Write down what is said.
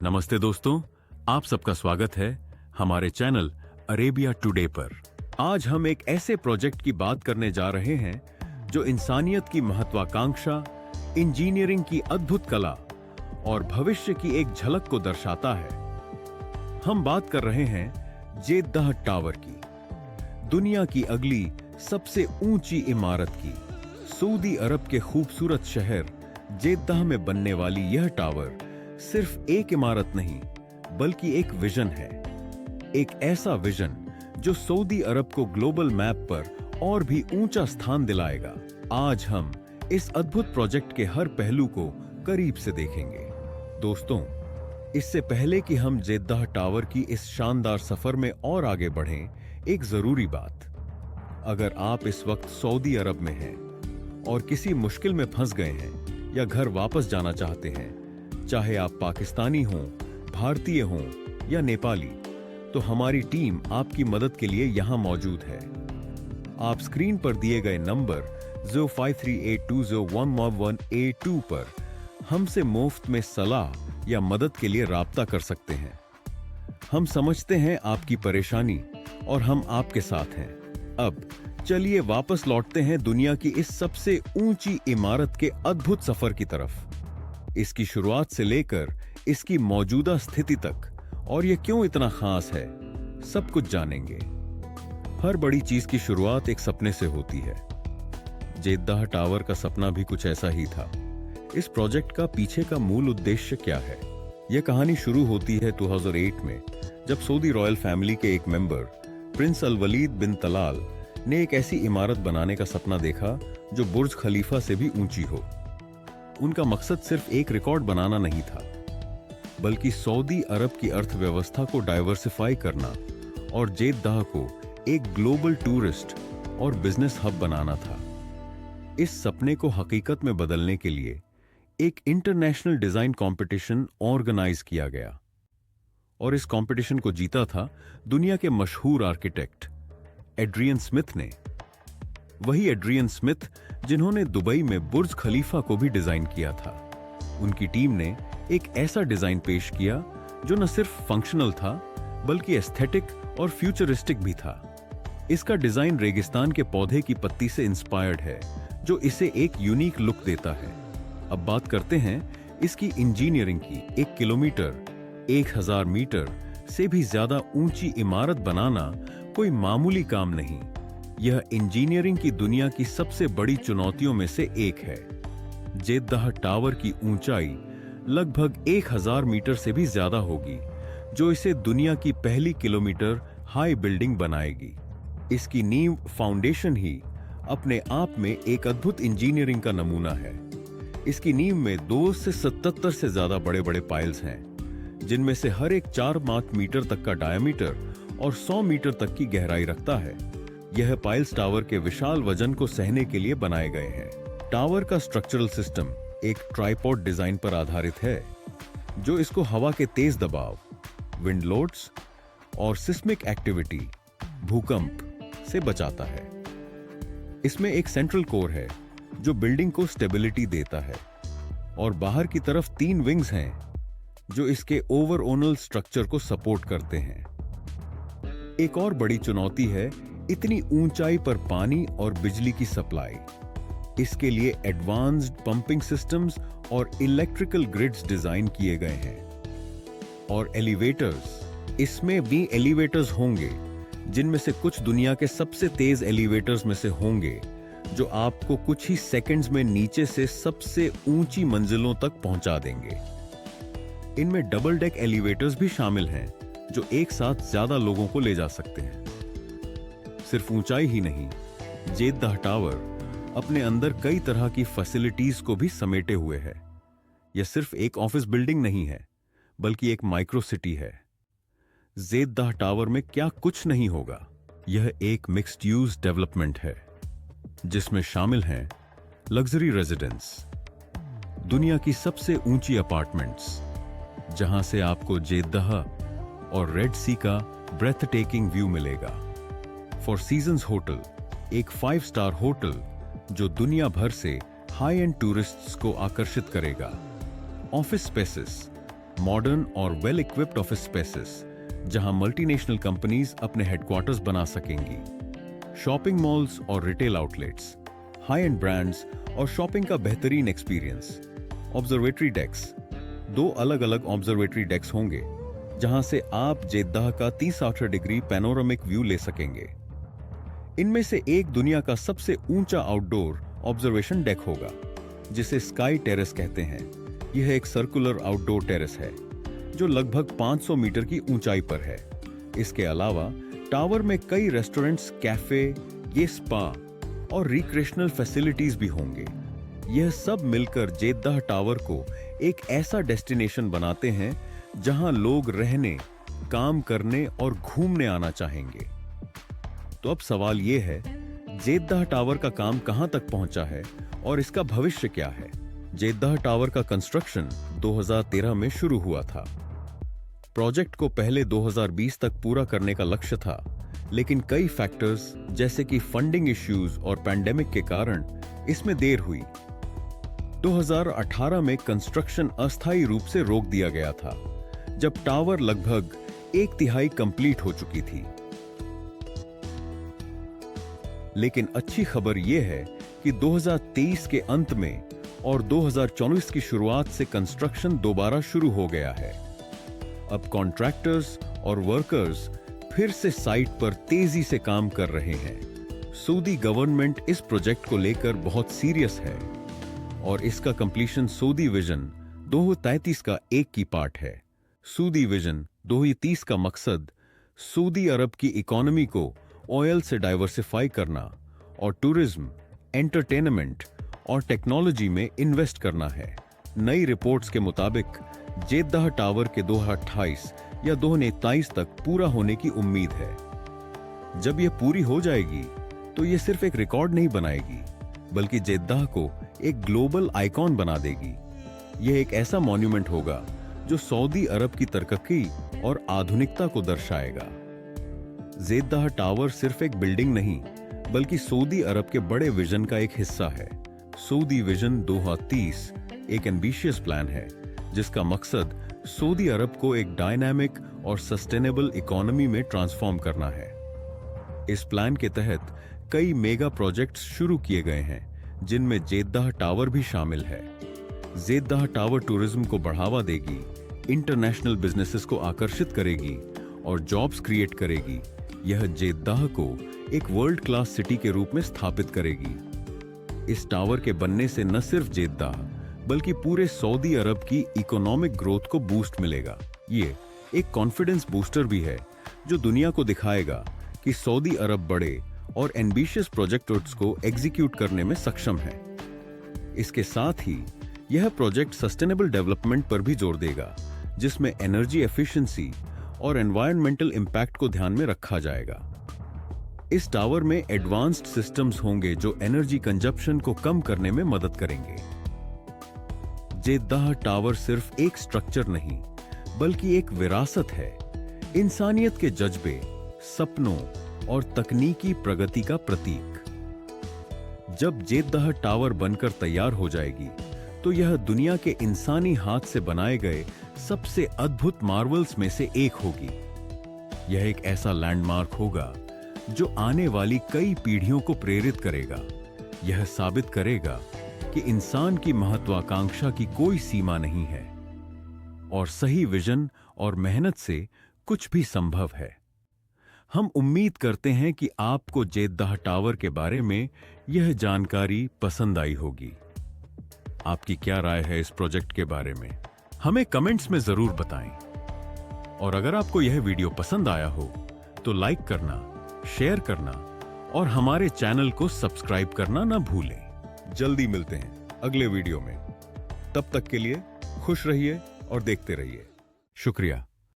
नमस्ते दोस्तों, आप सबका स्वागत है हमारे चैनल अरेबिया टुडे पर। आज हम एक ऐसे प्रोजेक्ट की बात करने जा रहे हैं जो इंसानियत की महत्वाकांक्षा, इंजीनियरिंग की अद्भुत कला और भविष्य की एक झलक को दर्शाता है। हम बात कर रहे हैं जेद्दाह टावर की, दुनिया की अगली सबसे ऊंची इमारत की। सऊदी अरब के खूबसूरत शहर जेद्दाह में बनने वाली यह टावर सिर्फ एक इमारत नहीं, बल्कि एक विजन है। एक ऐसा विजन जो सऊदी अरब को ग्लोबल मैप पर और भी ऊंचा स्थान दिलाएगा। आज हम इस अद्भुत प्रोजेक्ट के हर पहलू को करीब से देखेंगे। दोस्तों, इससे पहले कि हम जेद्दाह टावर की इस शानदार सफर में और आगे बढ़ें, एक जरूरी बात। अगर आप इस वक्त सऊदी अरब में हैं और किसी मुश्किल में फंस गए हैं या घर वापस जाना चाहते हैं, चाहे आप पाकिस्तानी हों, भारतीय हों या नेपाली, तो हमारी टीम आपकी मदद के लिए यहां मौजूद है। आप स्क्रीन पर दिए गए नंबर 0538201182 पर हमसे मुफ्त में सलाह या मदद के लिए राब्ता कर सकते हैं। हम समझते हैं आपकी परेशानी और हम आपके साथ हैं। अब चलिए वापस लौटते हैं दुनिया की इस सबसे ऊंची इमारत के अद्भुत सफर की तरफ। इसकी शुरुआत से लेकर इसकी मौजूदा स्थिति तक और यह क्यों इतना खास है, सब कुछ जानेंगे। हर बड़ी चीज की शुरुआत एक सपने से होती है। जेद्दाह टावर का सपना भी कुछ ऐसा ही था। इस प्रोजेक्ट का पीछे का मूल उद्देश्य क्या है? यह कहानी शुरू होती है 2008 में, जब सऊदी रॉयल फैमिली के एक मेंबर प्रिंस अल वलीद बिन तलाल ने एक ऐसी इमारत बनाने का सपना देखा जो बुर्ज खलीफा से भी ऊंची हो। उनका मकसद सिर्फ एक रिकॉर्ड बनाना नहीं था, बल्कि सऊदी अरब की अर्थव्यवस्था को डाइवर्सिफाई करना और जेद्दाह को एक ग्लोबल टूरिस्ट और बिजनेस हब बनाना था। इस सपने को हकीकत में बदलने के लिए एक इंटरनेशनल डिजाइन कंपटीशन ऑर्गेनाइज किया गया और इस कंपटीशन को जीता था दुनिया के मशहूर आर्किटेक्ट एड्रियन स्मिथ ने। वही एड्रियन स्मिथ जिन्होंने दुबई में बुर्ज खलीफा को भी डिजाइन किया था। उनकी टीम ने एक ऐसा डिजाइन पेश किया जो न सिर्फ फंक्शनल था, बल्कि एस्थेटिक और फ्यूचरिस्टिक भी था। इसका डिजाइन रेगिस्तान के पौधे की पत्ती से इंस्पायर्ड है, जो इसे एक यूनिक लुक देता है। अब बात करते हैं इसकी इंजीनियरिंग की। 1 किलोमीटर 1000 मीटर से भी ज्यादा ऊंची इमारत बनाना कोई मामूली काम नहीं। यह इंजीनियरिंग की दुनिया की सबसे बड़ी चुनौतियों में से एक है। जेद्दाह टावर की ऊंचाई लगभग 1000 मीटर से भी ज्यादा होगी, जो इसे दुनिया की पहली किलोमीटर हाई बिल्डिंग बनाएगी। इसकी नींव फाउंडेशन ही अपने आप में एक अद्भुत इंजीनियरिंग का नमूना है। इसकी नींव में 2 से 77 से ज्यादा बड़े बड़े पाइल्स हैं, जिनमें से हर एक 4 मीटर तक का डायमीटर और 100 मीटर तक की गहराई रखता है। यह पाइल्स टावर के विशाल वजन को सहने के लिए बनाए गए हैं। टावर का स्ट्रक्चरल सिस्टम एक ट्राइपॉड डिजाइन पर आधारित है, जो इसको हवा के तेज दबाव, विंड लोड्स और सिस्मिक एक्टिविटी, भूकंप से बचाता है। इसमें एक सेंट्रल कोर है जो बिल्डिंग को स्टेबिलिटी देता है, और बाहर की तरफ 3 विंग्स हैं जो इसके ओवरऑल स्ट्रक्चर को सपोर्ट करते हैं। एक और बड़ी चुनौती है इतनी ऊंचाई पर पानी और बिजली की सप्लाई। इसके लिए एडवांस्ड पंपिंग सिस्टम्स और इलेक्ट्रिकल ग्रिड्स डिजाइन किए गए हैं। और एलिवेटर्स, इसमें भी एलिवेटर्स होंगे, जिनमें से कुछ दुनिया के सबसे तेज एलिवेटर्स में से होंगे, जो आपको कुछ ही सेकंड्स में नीचे से सबसे ऊंची मंजिलों तक पहुंचा देंगे। इनमें डबल डेक एलिवेटर्स भी शामिल हैं, जो एक साथ ज्यादा लोगों को ले जा सकते हैं। सिर्फ ऊंचाई ही नहीं, जेद्दाह टावर अपने अंदर कई तरह की फैसिलिटीज को भी समेटे हुए है। यह सिर्फ एक ऑफिस बिल्डिंग नहीं है, बल्कि एक माइक्रो सिटी है। जेद्दाह टावर में क्या कुछ नहीं होगा। यह एक मिक्स्ड यूज डेवलपमेंट है, जिसमें शामिल हैं लग्जरी रेजिडेंस, दुनिया की सबसे ऊंची अपार्टमेंट्स, जहां से आपको जेद्दाह और रेड सी का ब्रेथ टेकिंग व्यू मिलेगा। फॉर सीजन्स होटल, एक 5 स्टार होटल जो दुनिया भर से हाई एंड टूरिस्ट्स को आकर्षित करेगा। ऑफिस स्पेसेस, मॉडर्न और वेल इक्विप्ड ऑफिस स्पेसेस जहां मल्टीनेशनल कंपनीज अपने हेडक्वार्टर्स बना सकेंगी, शॉपिंग मॉल्स और retail outlets, high and brands और शॉपिंग का बेहतरीन एक्सपीरियंस। ऑब्जर्वेटरी डेक्स, 2 अलग-अलग ऑब्जर्वेटरी डेक्स होंगे जहां से आप जेद्दाह का 360 डिग्री पैनोरामिक व्यू ले सकेंगे। इनमें से एक दुनिया का सबसे ऊंचा आउटडोर ऑब्जर्वेशन डेक होगा, जिसे स्काई टेरेस कहते हैं। यह एक सर्कुलर आउटडोर टेरेस है जो लगभग 500 मीटर की ऊंचाई पर है। इसके अलावा टावर में कई रेस्टोरेंट्स, कैफे, ये स्पा और रिक्रिएशनल फैसिलिटीज भी होंगे। यह सब मिलकर जेद्दाह टावर को एक ऐसा डेस्टिनेशन बनाते हैं जहां लोग रहने, काम करने और घूमने आना चाहेंगे। तो अब सवाल यह है, जेद्दाह टावर का काम कहां तक पहुंचा है और इसका भविष्य क्या है? जेद्दाह टावर का कंस्ट्रक्शन 2013 में शुरू हुआ था। प्रोजेक्ट को पहले 2020 तक पूरा करने का लक्ष्य था, लेकिन कई फैक्टर्स जैसे कि फंडिंग इश्यूज और पैंडेमिक के कारण इसमें देर हुई। 2018 में कंस्ट्रक्शन अस्थायी रूप से रोक दिया गया था, जब टावर लगभग 1/3 कंप्लीट हो चुकी थी। लेकिन अच्छी खबर यह है कि 2023 के अंत में और 2024 की शुरुआत से कंस्ट्रक्शन दोबारा शुरू हो गया है। अब कॉन्ट्रैक्टर्स और वर्कर्स फिर से साइट पर तेजी से काम कर रहे हैं। सऊदी गवर्नमेंट इस प्रोजेक्ट को लेकर बहुत सीरियस है और इसका कंप्लीशन सऊदी विजन 2033 का एक की पार्ट है। सऊदी विजन 2030 का मकसद सऊदी अरब की इकोनॉमी को ऑयल से डाइवर्सिफाई करना और टूरिज्म, एंटरटेनमेंट और टेक्नोलॉजी में इन्वेस्ट करना है। नई रिपोर्ट्स के मुताबिक जेद्दाह टावर के 2028 या 2029 तक पूरा होने की उम्मीद है। जब यह पूरी हो जाएगी तो यह सिर्फ एक रिकॉर्ड नहीं बनाएगी, बल्कि जेद्दाह को एक ग्लोबल आइकॉन बना देगी। यह एक ऐसा मॉन्यूमेंट होगा जो सऊदी अरब की तरक्की और आधुनिकता को दर्शाएगा। जेद्दाह टावर सिर्फ एक बिल्डिंग नहीं, बल्कि सऊदी अरब के बड़े विजन का एक हिस्सा है। सऊदी विजन 2030 एक एम्बिशियस प्लान है जिसका मकसद सऊदी अरब को एक डायनामिक और सस्टेनेबल इकोनॉमी में ट्रांसफॉर्म करना है। इस प्लान के तहत कई मेगा प्रोजेक्ट्स शुरू किए गए हैं, जिनमें जेद्दाह टावर भी शामिल है। जेद्दाह टावर टूरिज्म को बढ़ावा देगी, इंटरनेशनल बिजनेसेस को आकर्षित करेगी और जॉब्स क्रिएट करेगी। यह जेद्दाह को एक वर्ल्ड क्लास सिटी के रूप में स्थापित करेगी। इस टावर के बनने से न सिर्फ जेद्दाह बल्कि पूरे सऊदी अरब की इकोनॉमिक ग्रोथ को बूस्ट मिलेगा। ये एक कॉन्फिडेंस बूस्टर भी है जो दुनिया को दिखाएगा कि सऊदी अरब बड़े और एम्बिशियस प्रोजेक्ट्स को एग्जीक्यूट करने में सक्षम है। इसके साथ ही यह प्रोजेक्ट सस्टेनेबल डेवलपमेंट पर भी जोर देगा, जिसमें एनर्जी एफिशिएंसी और एनवायरमेंटल इंपैक्ट को ध्यान में रखा जाएगा। इस टावर में एडवांस्ड सिस्टम्स होंगे जो एनर्जी कंजप्शन को कम करने में मदद करेंगे। जेद्दाह टावर सिर्फ एक स्ट्रक्चर नहीं, बल्कि एक विरासत है, इंसानियत के जज्बे, सपनों और तकनीकी प्रगति का प्रतीक। जब जेद्दाह टावर बनकर तैयार हो जाएगी, तो यह दुनिया के इंसानी हाथ से बनाए गए सबसे अद्भुत मार्वल्स में से एक होगी। यह एक ऐसा लैंडमार्क होगा जो आने वाली कई पीढ़ियों को प्रेरित करेगा। यह साबित करेगा कि इंसान की महत्वाकांक्षा की कोई सीमा नहीं है और सही विजन और मेहनत से कुछ भी संभव है। हम उम्मीद करते हैं कि आपको जेद्दाह टावर के बारे में यह जानकारी पसंद आई होगी। आपकी क्या राय है इस प्रोजेक्ट के बारे में? हमें कमेंट्स में जरूर बताएं। और अगर आपको यह वीडियो पसंद आया हो तो लाइक करना, शेयर करना और हमारे चैनल को सब्सक्राइब करना ना भूलें। जल्दी मिलते हैं अगले वीडियो में। तब तक के लिए खुश रहिए और देखते रहिए। शुक्रिया।